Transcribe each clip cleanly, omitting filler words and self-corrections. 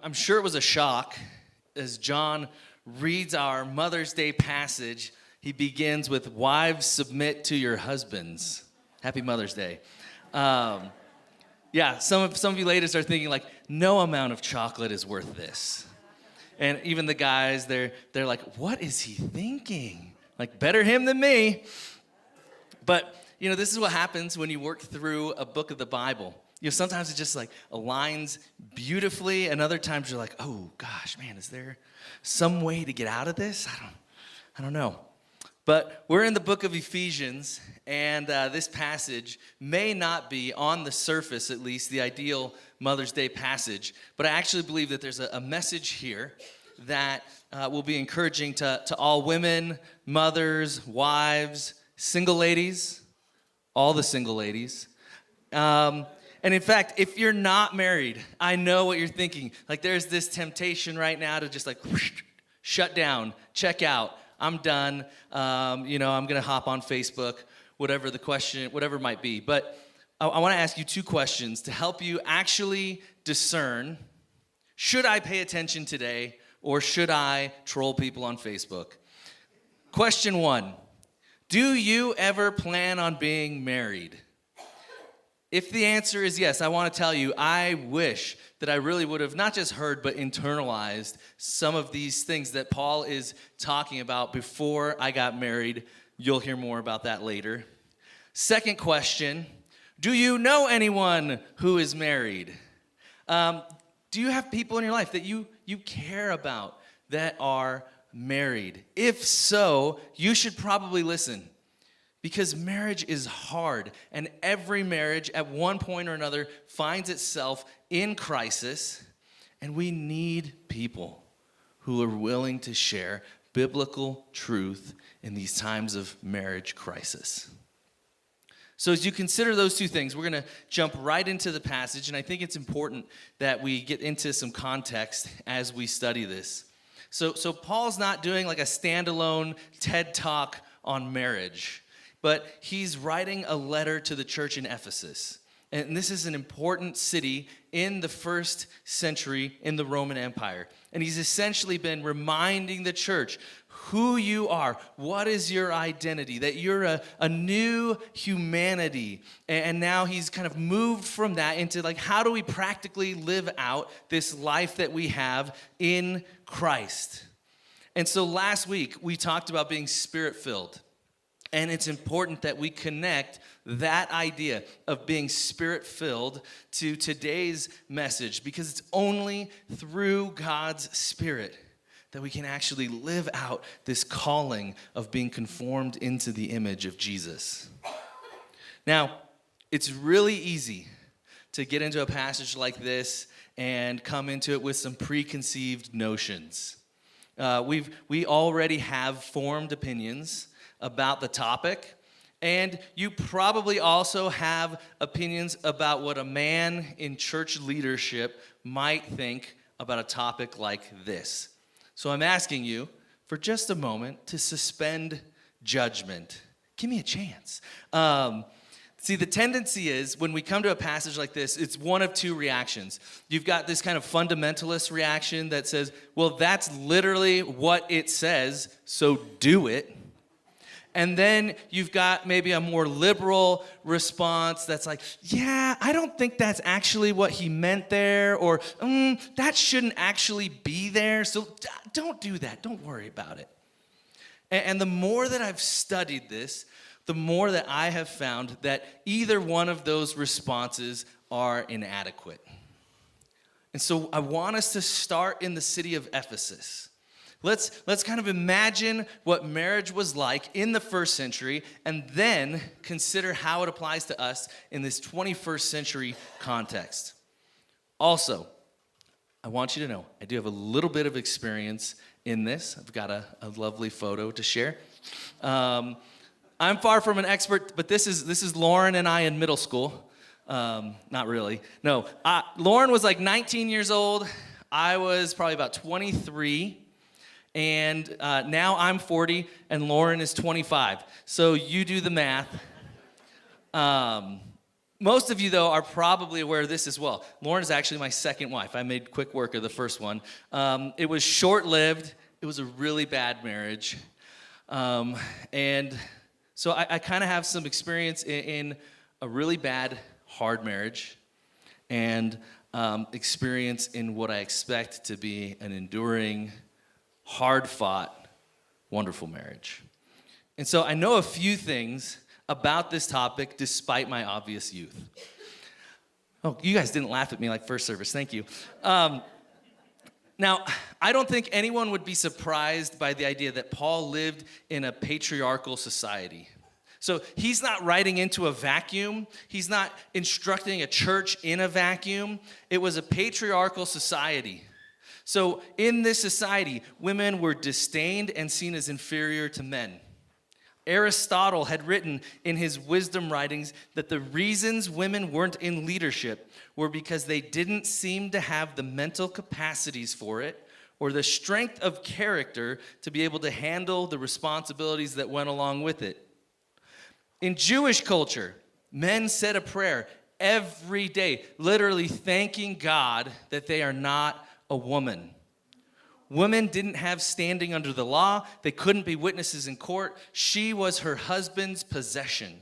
I'm sure it was a shock as John reads our Mother's Day passage. He begins with, "Wives, submit to your husbands." Happy Mother's Day. Yeah, some of you ladies are thinking like, no amount of chocolate is worth this. And even the guys, they're like, what is he thinking? Like, better him than me. But, this is what happens when you work through a book of the Bible. Sometimes it just like aligns beautifully, and other times you're like, oh gosh, man, is there some way to get out of this? I don't know. But we're in the book of Ephesians, and this passage may not be, on the surface at least, the ideal Mother's Day passage, but I actually believe that there's a message here that will be encouraging to all women, mothers, wives, single ladies, all the single ladies. And in fact, if you're not married, I know what you're thinking. Like, there's this temptation right now to just like shut down, check out. I'm done. I'm going to hop on Facebook, whatever the question, whatever it might be. But I want to ask you two questions to help you actually discern, should I pay attention today or should I troll people on Facebook? Question one, do you ever plan on being married? If the answer is yes, I want to tell you, I wish that I really would have not just heard, but internalized some of these things that Paul is talking about before I got married. You'll hear more about that later. Second question, do you know anyone who is married? Do you have people in your life that you care about that are married? If so, you should probably listen. Because marriage is hard, and every marriage at one point or another finds itself in crisis, and we need people who are willing to share biblical truth in these times of marriage crisis. So as you consider those two things, we're going to jump right into the passage, and I think it's important that we get into some context as we study this. So Paul's not doing like a standalone TED Talk on marriage, but he's writing a letter to the church in Ephesus. And this is an important city in the first century in the Roman Empire. And he's essentially been reminding the church who you are, what is your identity, that you're a new humanity. And now he's kind of moved from that into like, how do we practically live out this life that we have in Christ? And so last week, we talked about being spirit-filled. And it's important that we connect that idea of being spirit-filled to today's message, because it's only through God's Spirit that we can actually live out this calling of being conformed into the image of Jesus. Now, it's really easy to get into a passage like this and come into it with some preconceived notions. We already have formed opinions about the topic, and you probably also have opinions about what a man in church leadership might think about a topic like this. So I'm asking you for just a moment to suspend judgment. Give me a chance. See, the tendency is when we come to a passage like this, it's one of two reactions. You've got this kind of fundamentalist reaction that says, well, that's literally what it says, so do it. And then you've got maybe a more liberal response that's like, yeah, I don't think that's actually what he meant there, or that shouldn't actually be there, so don't do that. Don't worry about it. And the more that I've studied this, the more that I have found that either one of those responses are inadequate. And so I want us to start in the city of Ephesus. Let's kind of imagine what marriage was like in the first century, and then consider how it applies to us in this 21st century context. Also, I want you to know, I do have a little bit of experience in this. I've got a lovely photo to share. I'm far from an expert, but this is Lauren and I in middle school. Not really. No, Lauren was like 19 years old. I was probably about 23. And now I'm 40, and Lauren is 25. So you do the math. Most of you, though, are probably aware of this as well. Lauren is actually my second wife. I made quick work of the first one. It was short-lived. It was a really bad marriage. And so I kind of have some experience in a really bad, hard marriage and experience in what I expect to be an enduring, hard-fought, wonderful marriage. And so I know a few things about this topic despite my obvious youth. Oh, you guys didn't laugh at me like first service. Thank you. Now, I don't think anyone would be surprised by the idea that Paul lived in a patriarchal society. So he's not writing into a vacuum. He's not instructing a church in a vacuum. It was a patriarchal society. So in this society, women were disdained and seen as inferior to men. Aristotle had written in his wisdom writings that the reasons women weren't in leadership were because they didn't seem to have the mental capacities for it or the strength of character to be able to handle the responsibilities that went along with it. In Jewish culture, men said a prayer every day, literally thanking God that they are not a woman. Women didn't have standing under the law. They couldn't be witnesses in court. She was her husband's possession.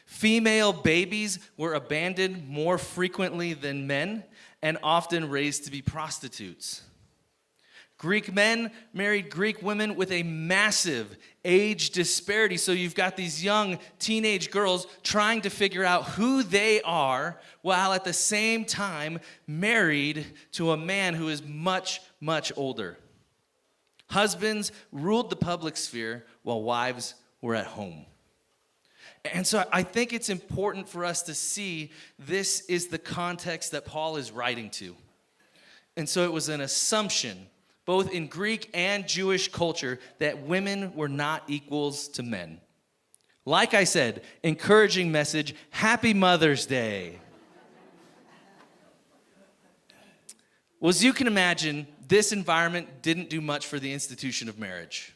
Female babies were abandoned more frequently than men and often raised to be prostitutes. Greek men married Greek women with a massive age disparity. So you've got these young teenage girls trying to figure out who they are while at the same time married to a man who is much, much older. Husbands ruled the public sphere while wives were at home. And so I think it's important for us to see this is the context that Paul is writing to. And so it was an assumption, both in Greek and Jewish culture, that women were not equals to men. Like I said, encouraging message, Happy Mother's Day. Well, as you can imagine, this environment didn't do much for the institution of marriage.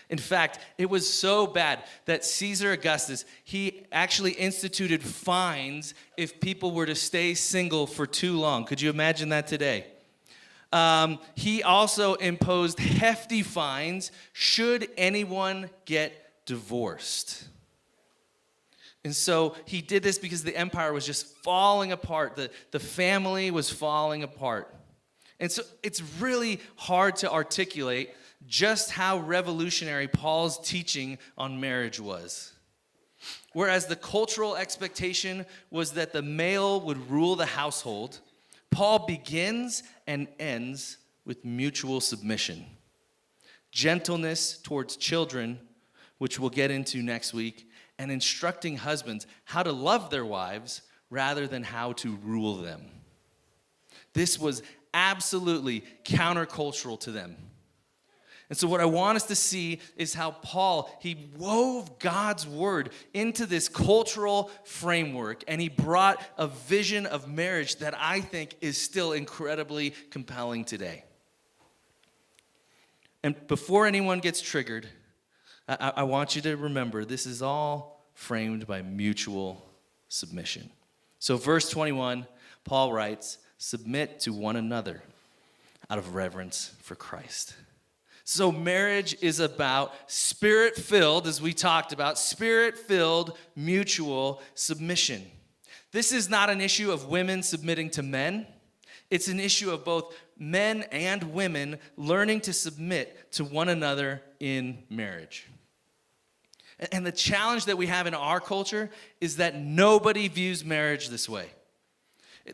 In fact, it was so bad that Caesar Augustus, he actually instituted fines if people were to stay single for too long. Could you imagine that today? He also imposed hefty fines should anyone get divorced. And so he did this because the empire was just falling apart. The family was falling apart. And so it's really hard to articulate just how revolutionary Paul's teaching on marriage was. Whereas the cultural expectation was that the male would rule the household, Paul begins and ends with mutual submission. Gentleness towards children, which we'll get into next week, and instructing husbands how to love their wives rather than how to rule them. This was absolutely countercultural to them. And so what I want us to see is how Paul, he wove God's word into this cultural framework, and he brought a vision of marriage that I think is still incredibly compelling today. And before anyone gets triggered, I want you to remember this is all framed by mutual submission. So verse 21, Paul writes, "Submit to one another out of reverence for Christ." So marriage is about spirit-filled, as we talked about, spirit-filled mutual submission. This is not an issue of women submitting to men. It's an issue of both men and women learning to submit to one another in marriage. And the challenge that we have in our culture is that nobody views marriage this way,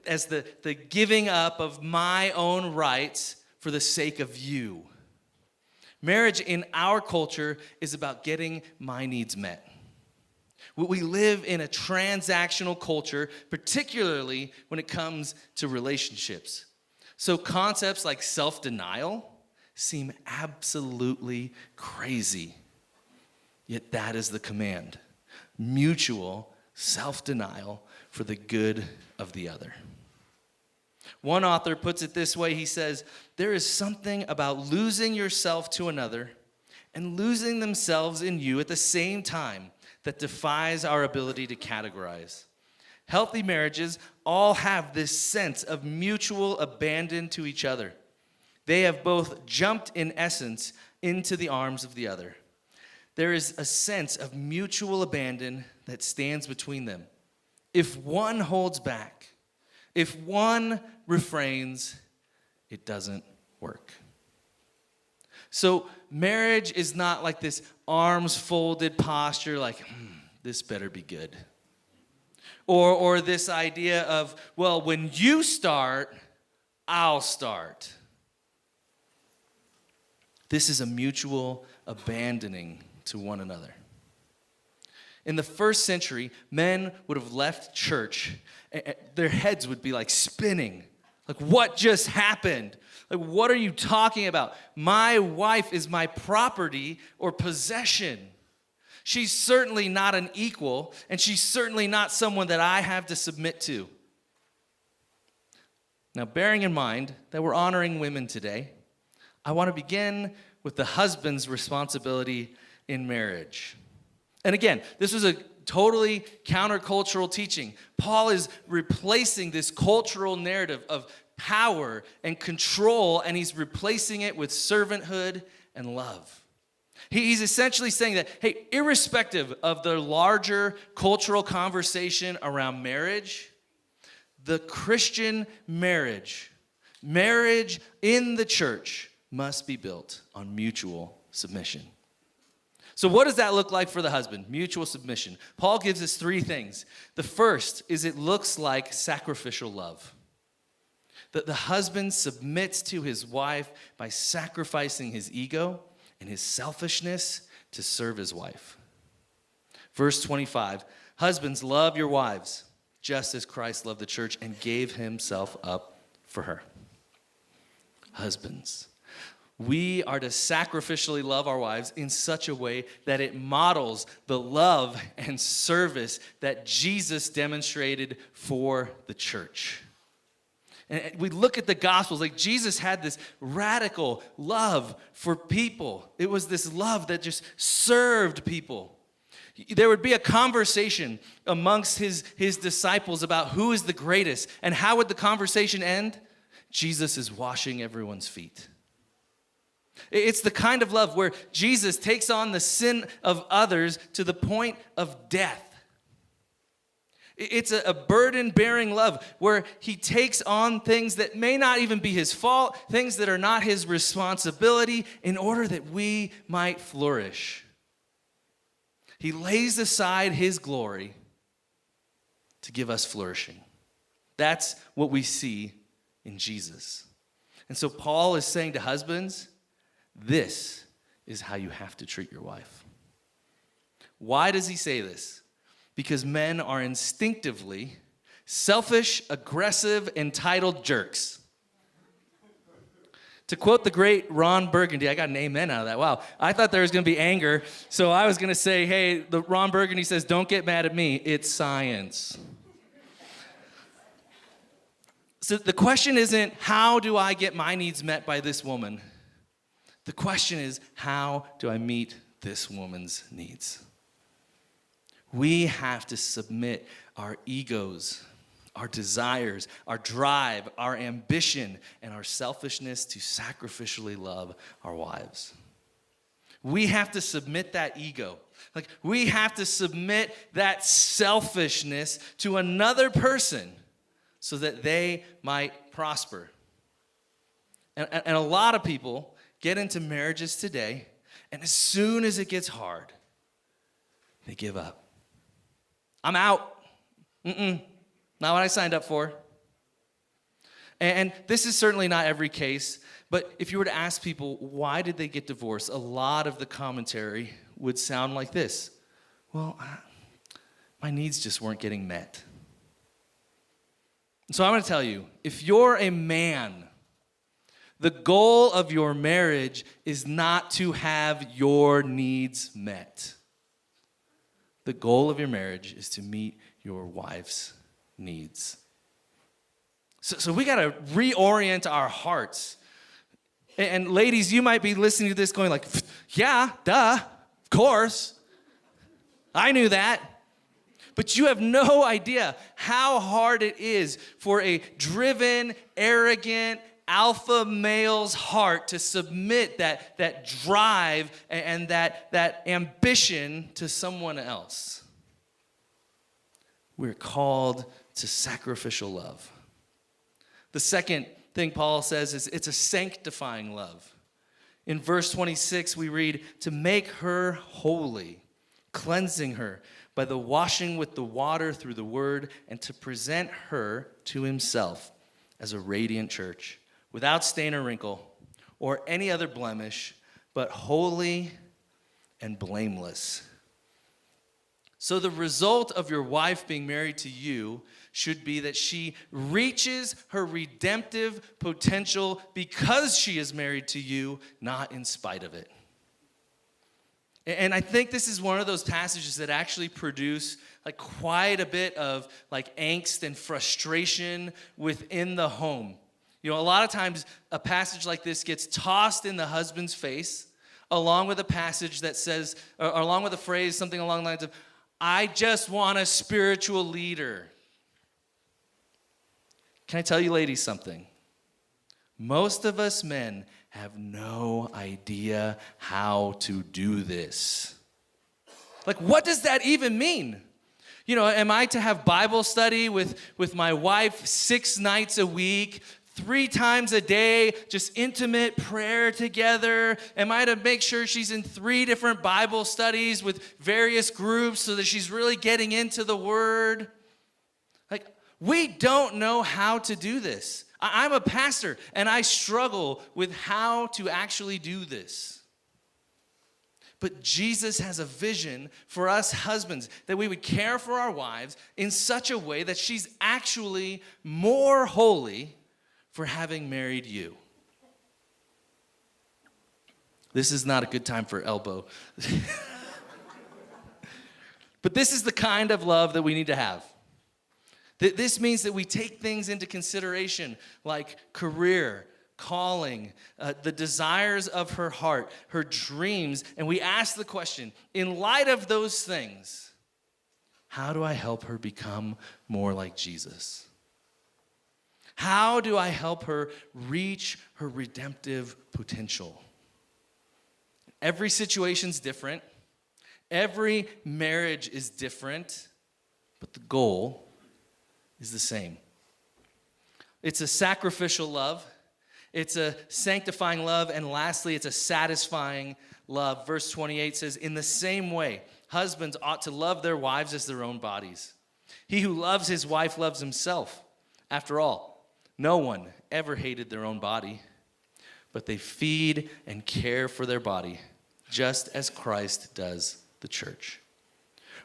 as the giving up of my own rights for the sake of you. Marriage in our culture is about getting my needs met. We live in a transactional culture, particularly when it comes to relationships. So concepts like self-denial seem absolutely crazy. Yet that is the command. Mutual self-denial for the good of the other. One author puts it this way. He says, there is something about losing yourself to another and losing themselves in you at the same time that defies our ability to categorize. Healthy marriages all have this sense of mutual abandon to each other. They have both jumped, in essence, into the arms of the other. There is a sense of mutual abandon that stands between them. If one holds back, if one refrains, it doesn't work. So marriage is not like this arms folded posture, like, this better be good. Or this idea of, well, when you start, I'll start. This is a mutual abandoning to one another. In the first century, men would have left church, and their heads would be like spinning. Like, what just happened? Like, what are you talking about? My wife is my property or possession. She's certainly not an equal, and she's certainly not someone that I have to submit to. Now, bearing in mind that we're honoring women today, I want to begin with the husband's responsibility in marriage. And again, this was a totally countercultural teaching. Paul is replacing this cultural narrative of power and control, and he's replacing it with servanthood and love. He's essentially saying that, hey, irrespective of the larger cultural conversation around marriage, the Christian marriage in the church must be built on mutual submission. So what does that look like for the husband? Mutual submission. Paul gives us three things. The first is it looks like sacrificial love. That the husband submits to his wife by sacrificing his ego and his selfishness to serve his wife. Verse 25, husbands, love your wives, just as Christ loved the church and gave himself up for her. Husbands, we are to sacrificially love our wives in such a way that it models the love and service that Jesus demonstrated for the church. And we look at the Gospels, like Jesus had this radical love for people. It was this love that just served people. There would be a conversation amongst his disciples about who is the greatest. And how would the conversation end? Jesus is washing everyone's feet. It's the kind of love where Jesus takes on the sin of others to the point of death. It's a burden-bearing love where he takes on things that may not even be his fault, things that are not his responsibility, in order that we might flourish. He lays aside his glory to give us flourishing. That's what we see in Jesus. And so Paul is saying to husbands, this is how you have to treat your wife. Why does he say this? Because men are instinctively selfish, aggressive, entitled jerks. To quote the great Ron Burgundy, I got an amen out of that. Wow. I thought there was going to be anger, so I was going to say, hey, the Ron Burgundy says, don't get mad at me. It's science. So the question isn't, how do I get my needs met by this woman? The question is, how do I meet this woman's needs? We have to submit our egos, our desires, our drive, our ambition, and our selfishness to sacrificially love our wives. We have to submit that ego. Like, we have to submit that selfishness to another person so that they might prosper. And a lot of people get into marriages today, and as soon as it gets hard, they give up. I'm out. Not what I signed up for. And this is certainly not every case, but if you were to ask people, why did they get divorced? A lot of the commentary would sound like this. Well, my needs just weren't getting met. So I'm going to tell you, if you're a man, the goal of your marriage is not to have your needs met. The goal of your marriage is to meet your wife's needs. So we got to reorient our hearts. And ladies, you might be listening to this going like, yeah, duh, of course. I knew that. But you have no idea how hard it is for a driven, arrogant, alpha male's heart to submit that drive and that ambition to someone else. We're called to sacrificial love. The second thing Paul says is it's a sanctifying love. In verse 26, we read, to make her holy, cleansing her by the washing with the water through the word, and to present her to himself as a radiant church, without stain or wrinkle or any other blemish, but holy and blameless. So the result of your wife being married to you should be that she reaches her redemptive potential because she is married to you, not in spite of it. And I think this is one of those passages that actually produce like quite a bit of like angst and frustration within the home. You know, a lot of times a passage like this gets tossed in the husband's face, along with a passage that says, or along with a phrase, something along the lines of, I just want a spiritual leader. Can I tell you ladies something? Most of us men have no idea how to do this. Like, what does that even mean? You know, am I to have Bible study with my wife 6 nights a week, 3 times a day, just intimate prayer together? Am I to make sure she's in 3 different Bible studies with various groups so that she's really getting into the Word? Like, we don't know how to do this. I'm a pastor, and I struggle with how to actually do this. But Jesus has a vision for us husbands, that we would care for our wives in such a way that she's actually more holy for having married you. This is not a good time for elbow. But this is the kind of love that we need to have. This means that we take things into consideration like career, calling, the desires of her heart, her dreams, and we ask the question, in light of those things, how do I help her become more like Jesus? How do I help her reach her redemptive potential? Every situation's different. Every marriage is different, but the goal is the same. It's a sacrificial love. It's a sanctifying love. And lastly, it's a satisfying love. Verse 28 says, in the same way, husbands ought to love their wives as their own bodies. He who loves his wife loves himself. After all, no one ever hated their own body, but they feed and care for their body, just as Christ does the church.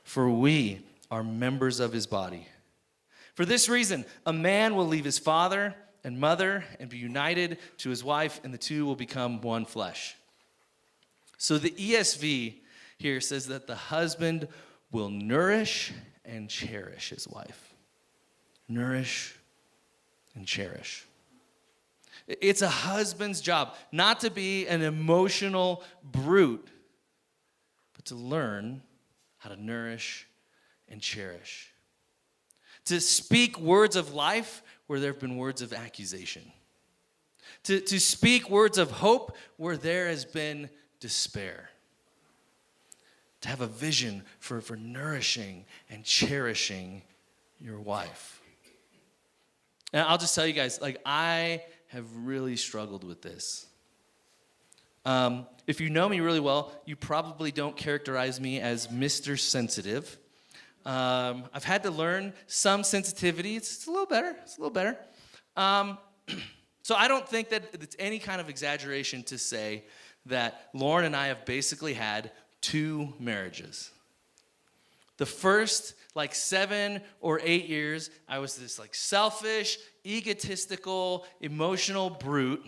For we are members of his body. For this reason, a man will leave his father and mother and be united to his wife, and the two will become one flesh. So the ESV here says that the husband will nourish and cherish his wife. Nourish and cherish. It's a husband's job not to be an emotional brute, but to learn how to nourish and cherish. To speak words of life where there have been words of accusation. To speak words of hope where there has been despair. To have a vision for nourishing and cherishing your wife. And I'll just tell you guys, like, I have really struggled with this. If you know me really well, you probably don't characterize me as Mr. Sensitive. I've had to learn some sensitivity. It's a little better. So I don't think that it's any kind of exaggeration to say that Lauren and I have basically had 2 marriages. The first, 7 or 8 years, I was this selfish, egotistical, emotional brute.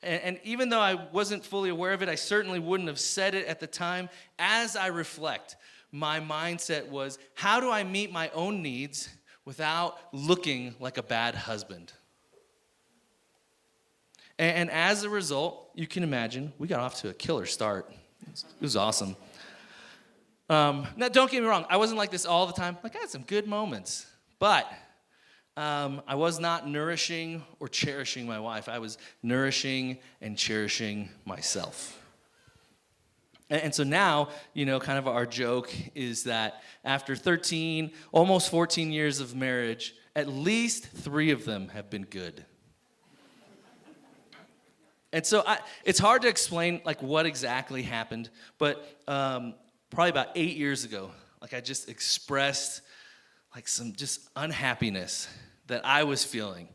And even though I wasn't fully aware of it, I certainly wouldn't have said it at the time. As I reflect, my mindset was, how do I meet my own needs without looking like a bad husband? And as a result, you can imagine, we got off to a killer start. It was awesome. Now, don't get me wrong. I wasn't like this all the time. Like, I had some good moments. But I was not nourishing or cherishing my wife. I was nourishing and cherishing myself. And so now, kind of our joke is that after 13, almost 14 years of marriage, at least 3 of them have been good. And so it's hard to explain like what exactly happened, but probably about 8 years ago, like I just expressed like some just unhappiness that I was feeling.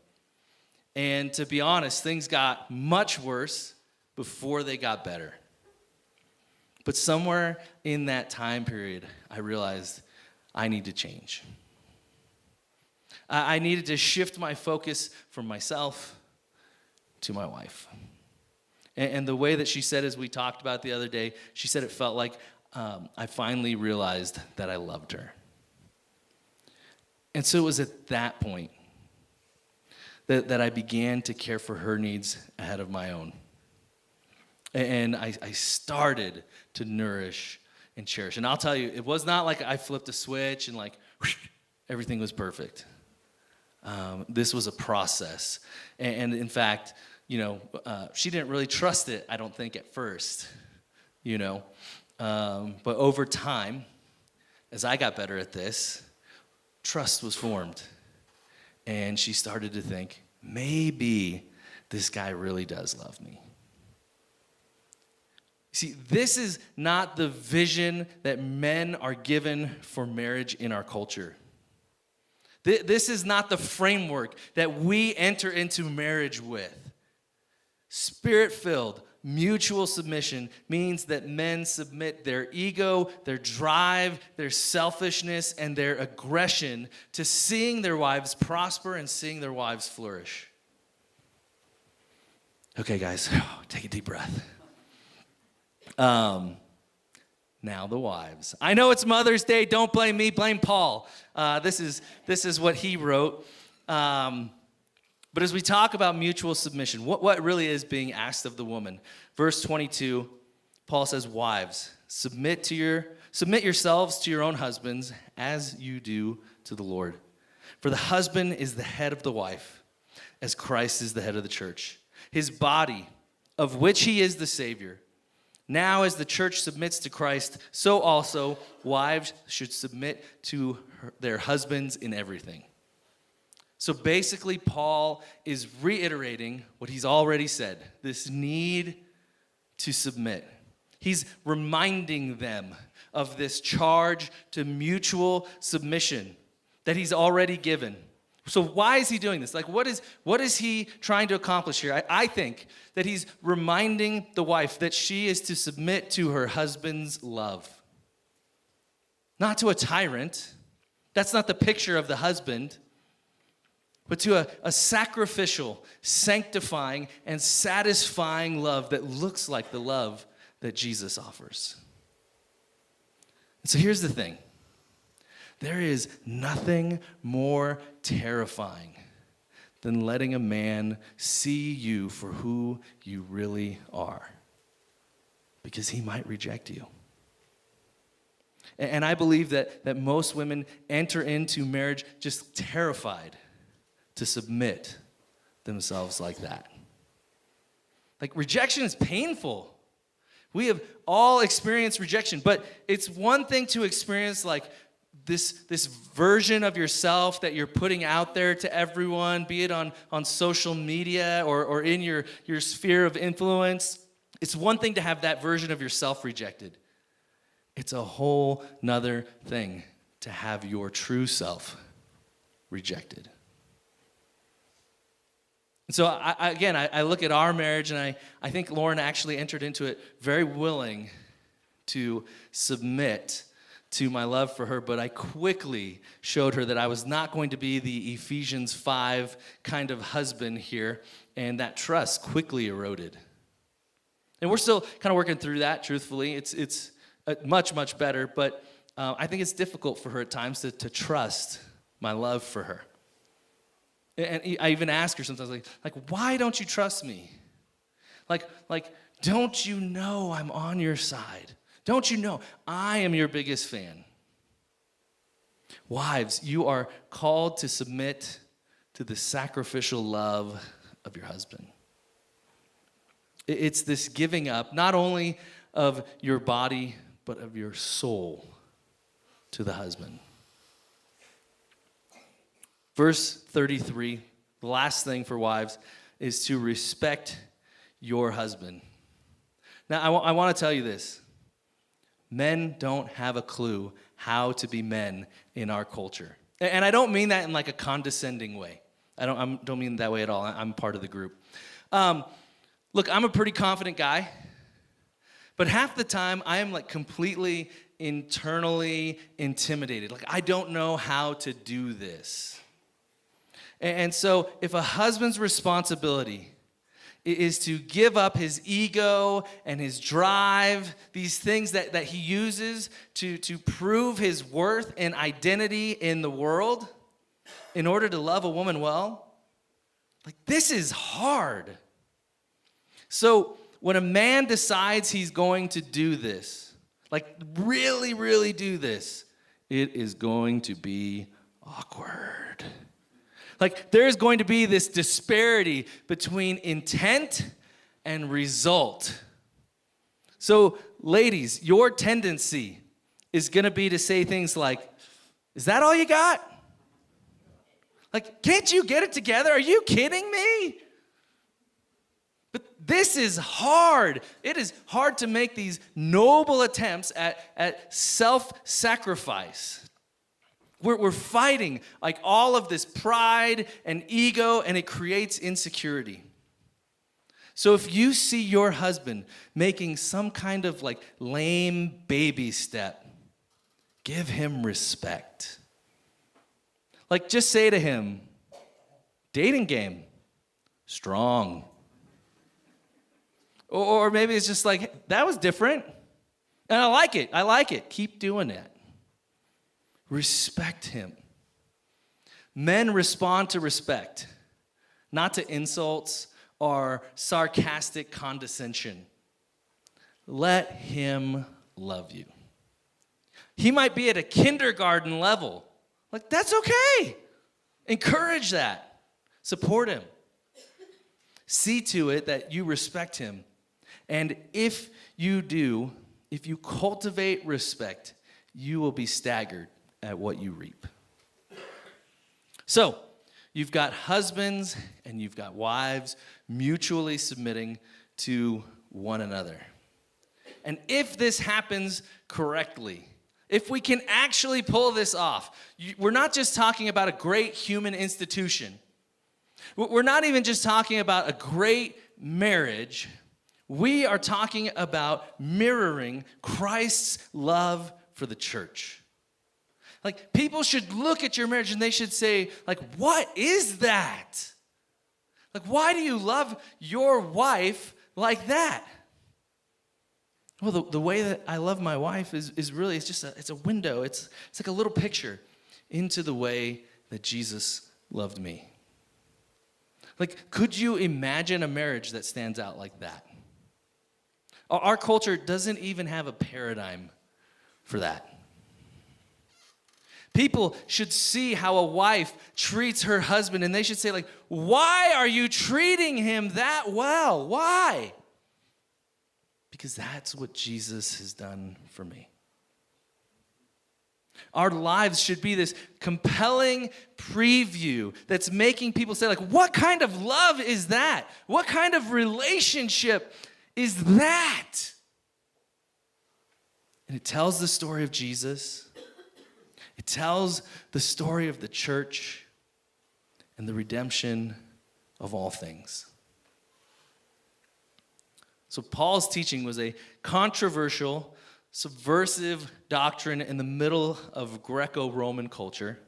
And to be honest, things got much worse before they got better. But somewhere in that time period, I realized I need to change. I needed to shift my focus from myself to my wife. And the way that she said, as we talked about the other day, she said it felt like I finally realized that I loved her. And so it was at that point that I began to care for her needs ahead of my own. And I started to nourish and cherish. And I'll tell you, it was not like I flipped a switch and like everything was perfect. This was a process. And in fact, she didn't really trust it, I don't think, at first, But over time, as I got better at this, trust was formed. And she started to think, maybe this guy really does love me. See, this is not the vision that men are given for marriage in our culture. This is not the framework that we enter into marriage with. Spirit-filled, mutual submission means that men submit their ego, their drive, their selfishness, and their aggression to seeing their wives prosper and seeing their wives flourish. Okay, guys, take a deep breath. Now the wives. I know it's Mother's Day. Don't blame me. Blame Paul. This is what he wrote. But as we talk about mutual submission, what really is being asked of the woman? Verse 22, Paul says, "Wives, submit yourselves to your own husbands as you do to the Lord. For the husband is the head of the wife, as Christ is the head of the church, his body, of which he is the Savior. Now, as the church submits to Christ, so also wives should submit to their husbands in everything." So basically, Paul is reiterating what he's already said, this need to submit. He's reminding them of this charge to mutual submission that he's already given. So why is he doing this? Like, what is he trying to accomplish here? I think that he's reminding the wife that she is to submit to her husband's love. Not to a tyrant. That's not the picture of the husband. But to a sacrificial, sanctifying, and satisfying love that looks like the love that Jesus offers. And so here's the thing. There is nothing more terrifying than letting a man see you for who you really are, because he might reject you. And I believe that most women enter into marriage just terrified to submit themselves like that. Like, rejection is painful. We have all experienced rejection, but it's one thing to experience like this version of yourself that you're putting out there to everyone, be it on social media or in your sphere of influence. It's one thing to have that version of yourself rejected. It's a whole nother thing to have your true self rejected. And so, I look at our marriage, and I think Lauren actually entered into it very willing to submit to my love for her, but I quickly showed her that I was not going to be the Ephesians 5 kind of husband here, and that trust quickly eroded. And we're still kind of working through that, truthfully. It's much, much better, but I think it's difficult for her at times to trust my love for her. And I even ask her sometimes, like, why don't you trust me? Like, don't you know I'm on your side? Don't you know I am your biggest fan? Wives, you are called to submit to the sacrificial love of your husband. It's this giving up, not only of your body, but of your soul to the husband. Verse 33, the last thing for wives, is to respect your husband. Now, I want to tell you this. Men don't have a clue how to be men in our culture. And I don't mean that in like a condescending way. I don't mean that way at all. I'm part of the group. Look, I'm a pretty confident guy, but half the time I am like completely internally intimidated. Like I don't know how to do this. And so if a husband's responsibility is to give up his ego and his drive, these things that he uses to prove his worth and identity in the world in order to love a woman well, like this is hard. So when a man decides he's going to do this, like really, really do this, it is going to be awkward. Like there's going to be this disparity between intent and result. So ladies, your tendency is going to be to say things like, is that all you got? Like, can't you get it together? Are you kidding me? But this is hard. It is hard to make these noble attempts at self-sacrifice. We're fighting like all of this pride and ego, and it creates insecurity. So if you see your husband making some kind of like lame baby step, give him respect. Like just say to him, dating game, strong. Or maybe it's just like, that was different. And I like it. Keep doing it. Respect him. Men respond to respect, not to insults or sarcastic condescension. Let him love you. He might be at a kindergarten level. Like, that's okay. Encourage that. Support him. See to it that you respect him. And if you do, if you cultivate respect, you will be staggered at what you reap. So, you've got husbands and you've got wives mutually submitting to one another. And if this happens correctly, if we can actually pull this off, we're not just talking about a great human institution. We're not even just talking about a great marriage. We are talking about mirroring Christ's love for the church. Like, people should look at your marriage and they should say, like, what is that? Like, why do you love your wife like that? Well, the way that I love my wife is really, it's a window. It's like a little picture into the way that Jesus loved me. Like, could you imagine a marriage that stands out like that? Our culture doesn't even have a paradigm for that. People should see how a wife treats her husband, and they should say, like, why are you treating him that well? Why? Because that's what Jesus has done for me. Our lives should be this compelling preview that's making people say, like, what kind of love is that? What kind of relationship is that? And it tells the story of Jesus. It tells the story of the church and the redemption of all things. So Paul's teaching was a controversial, subversive doctrine in the middle of Greco-Roman culture.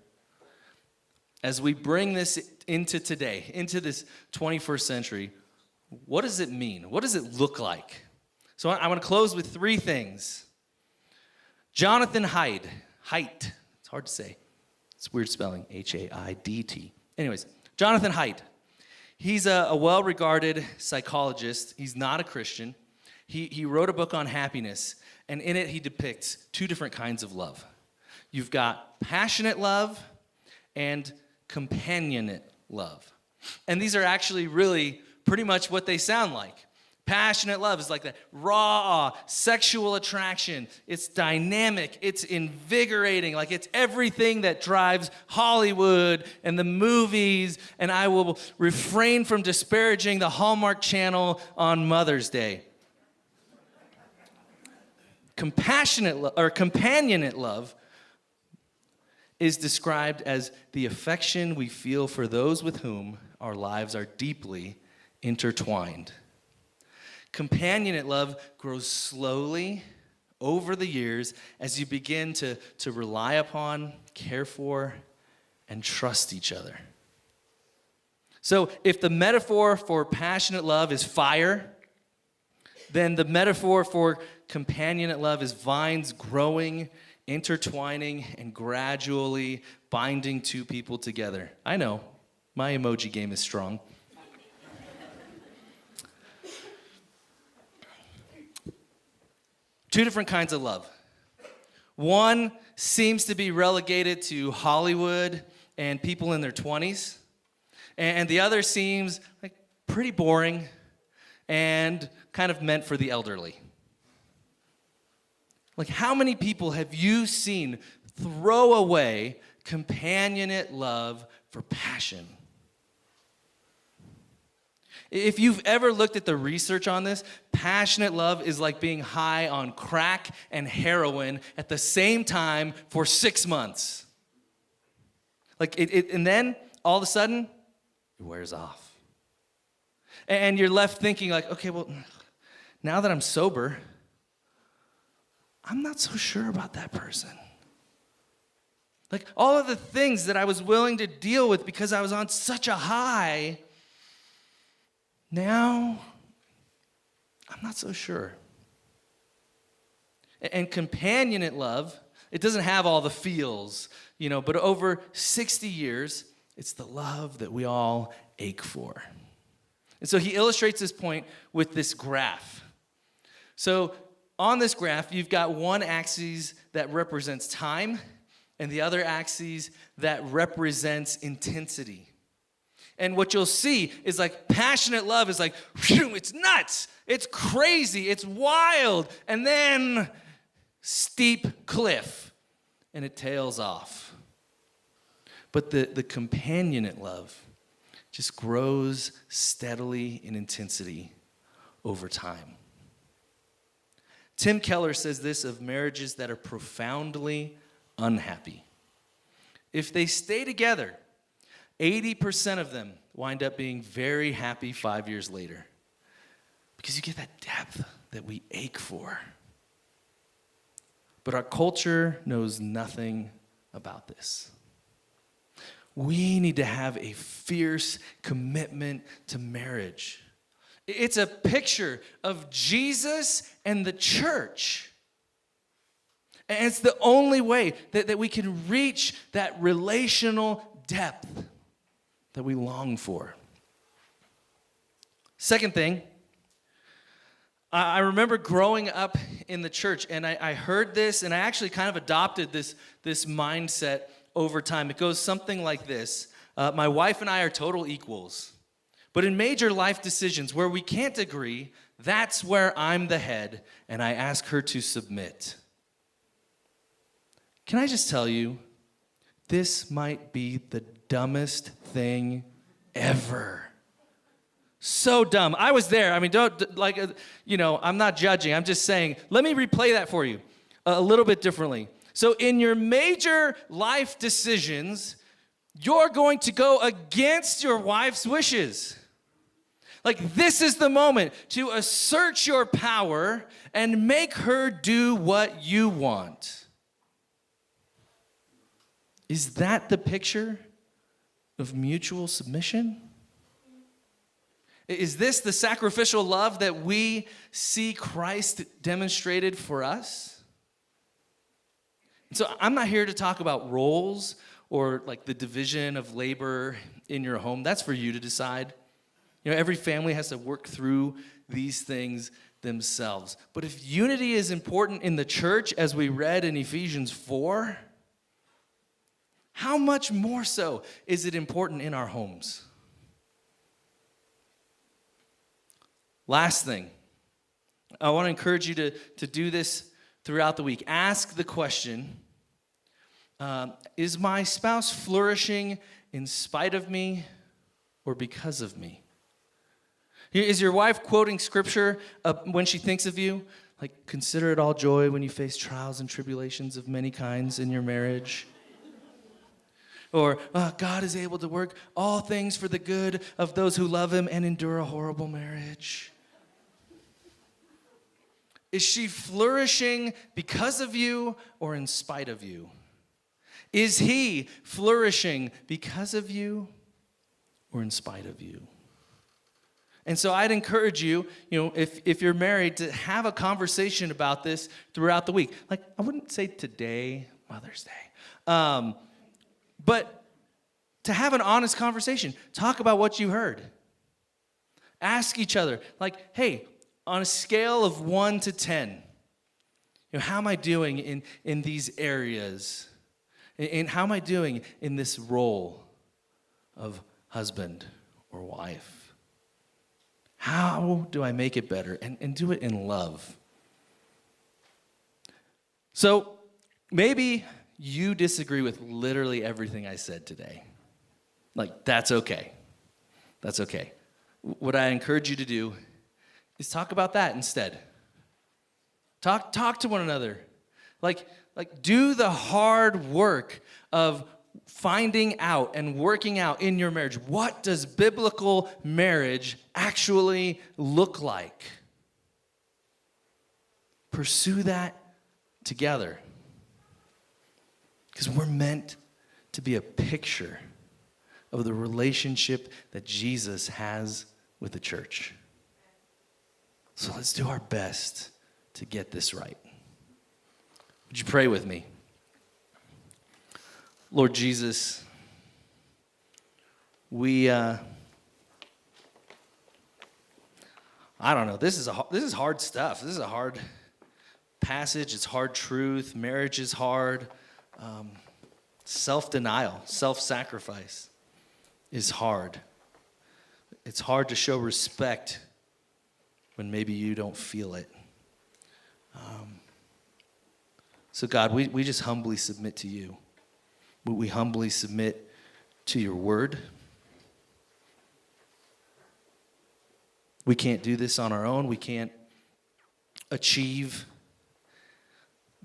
As we bring this into today, into this 21st century, what does it mean? What does it look like? So I want to close with three things. Jonathan Haidt. It's hard to say. It's weird spelling, H-A-I-D-T. Anyways, Jonathan Haidt. He's a well-regarded psychologist. He's not a Christian. He wrote a book on happiness, and in it he depicts two different kinds of love. You've got passionate love and companionate love. And these are actually really pretty much what they sound like. Passionate love is like that raw sexual attraction. It's dynamic. It's invigorating. Like it's everything that drives Hollywood and the movies. And I will refrain from disparaging the Hallmark Channel on Mother's Day. Companionate love is described as the affection we feel for those with whom our lives are deeply intertwined. Companionate love grows slowly over the years as you begin to rely upon, care for, and trust each other. So if the metaphor for passionate love is fire, then the metaphor for companionate love is vines growing, intertwining, and gradually binding two people together. I know, my emoji game is strong. Two different kinds of love. One seems to be relegated to Hollywood and people in their 20s. And the other seems like pretty boring and kind of meant for the elderly. Like, how many people have you seen throw away companionate love for passion? If you've ever looked at the research on this, passionate love is like being high on crack and heroin at the same time for 6 months. Like and then all of a sudden, it wears off. And you're left thinking like, okay, well, now that I'm sober, I'm not so sure about that person. Like all of the things that I was willing to deal with because I was on such a high, now I'm not so sure. And companionate love, it doesn't have all the feels, but over 60 years, it's the love that we all ache for. And so he illustrates this point with this graph. So on this graph, you've got one axis that represents time and the other axis that represents intensity. And what you'll see is like passionate love is like, whew, it's nuts, it's crazy, it's wild, and then steep cliff, and it tails off. But the companionate love just grows steadily in intensity over time. Tim Keller says this of marriages that are profoundly unhappy. If they stay together, 80% of them wind up being very happy 5 years later because you get that depth that we ache for. But our culture knows nothing about this. We need to have a fierce commitment to marriage. It's a picture of Jesus and the church. And it's the only way that we can reach that relational depth that we long for. Second thing, I remember growing up in the church, and I heard this, and I actually kind of adopted this mindset over time. It goes something like this. My wife and I are total equals. But in major life decisions where we can't agree, that's where I'm the head, and I ask her to submit. Can I just tell you, this might be the dumbest thing ever. So dumb. I was there. I mean, I'm not judging. I'm just saying, let me replay that for you a little bit differently. So in your major life decisions, you're going to go against your wife's wishes. Like, this is the moment to assert your power and make her do what you want. Is that the picture of mutual submission? Is this the sacrificial love that we see Christ demonstrated for us? So I'm not here to talk about roles or like the division of labor in your home. That's for you to decide. Every family has to work through these things themselves. But if unity is important in the church, as we read in Ephesians 4, how much more so is it important in our homes? Last thing, I want to encourage you to do this throughout the week. Ask the question, is my spouse flourishing in spite of me or because of me? Is your wife quoting scripture when she thinks of you? Like, consider it all joy when you face trials and tribulations of many kinds in your marriage. Or, God is able to work all things for the good of those who love him and endure a horrible marriage. Is she flourishing because of you or in spite of you? Is he flourishing because of you or in spite of you? And so I'd encourage you, if you're married, to have a conversation about this throughout the week. Like, I wouldn't say today, Mother's Day, but to have an honest conversation. Talk about what you heard. Ask each other, like, hey, on a scale of 1 to 10, how am I doing in these areas? And how am I doing in this role of husband or wife? How do I make it better? And do it in love. So maybe you disagree with literally everything I said today. Like, that's okay. That's okay. What I encourage you to do is talk about that instead. Talk to one another. Like do the hard work of finding out and working out in your marriage, what does biblical marriage actually look like? Pursue that together. Because we're meant to be a picture of the relationship that Jesus has with the church. So let's do our best to get this right. Would you pray with me? Lord Jesus, I don't know, this is hard stuff. This is a hard passage. It's hard truth. Marriage is hard. Self-denial, self-sacrifice is hard. It's hard to show respect when maybe you don't feel it. So God, we just humbly submit to you. We humbly submit to your word. We can't do this on our own. We can't achieve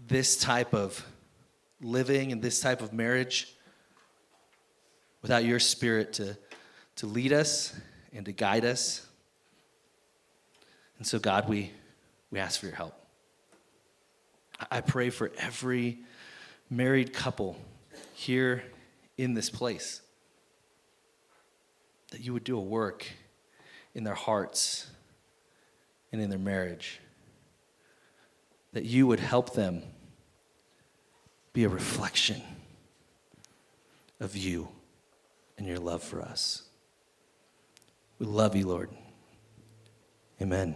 this type of living and this type of marriage without your spirit to lead us and to guide us. And so, God, we ask for your help. I pray for every married couple here in this place, that you would do a work in their hearts and in their marriage, that you would help them be a reflection of you and your love for us. We love you, Lord. Amen.